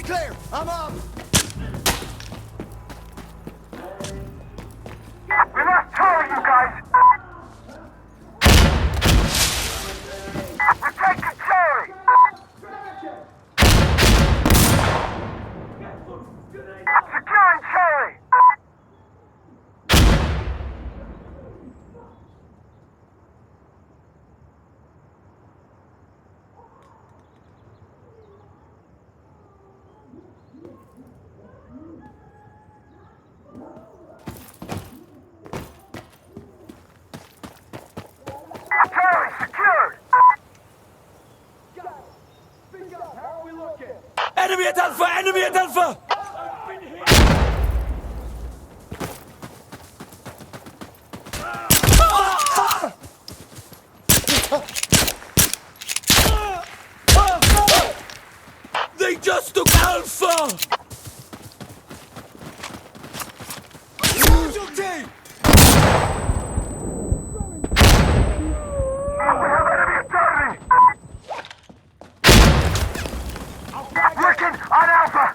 clear. I'm up. We lost Charlie, you guys! We're taking Charlie! Securing Charlie! Charlie, secured! Enemy at Alpha! Enemy at Alpha! They just took Alpha! Casualty! We have enemy at Charlie! Working on Alpha!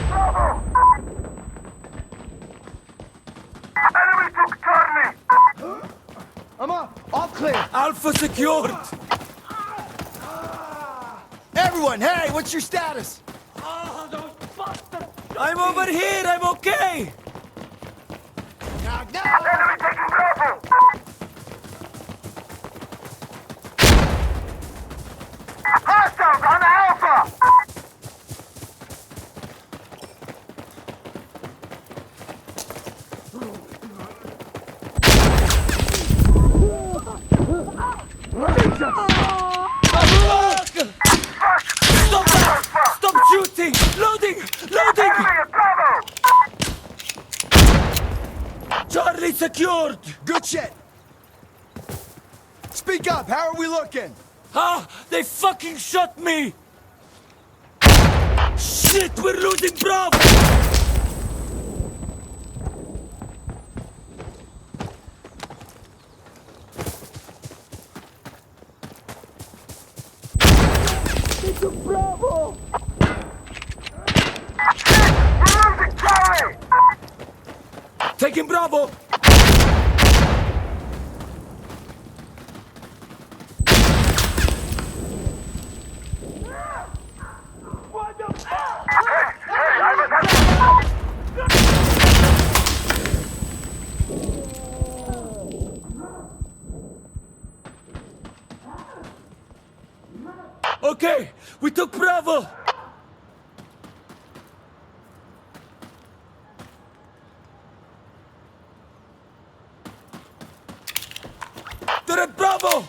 Bravo! Enemy took Charlie! I'm up. All clear. Alpha secured! Everyone, hey, what's your status? I'm over here! I'm okay! Knock, knock. Enemy taking Bravo! Hostiles on Alpha! Stop that! Stop shooting! Loading! Loading! Enemy at Bravo! Charlie secured! Good shit. Speak up. How are we looking? Ah! They fucking shot me! Shit! We're losing Bravo! They took Bravo! We're losing Charlie! Taking Bravo! What the fuck? Hey, I was Okay, we took Bravo! They're at Bravo!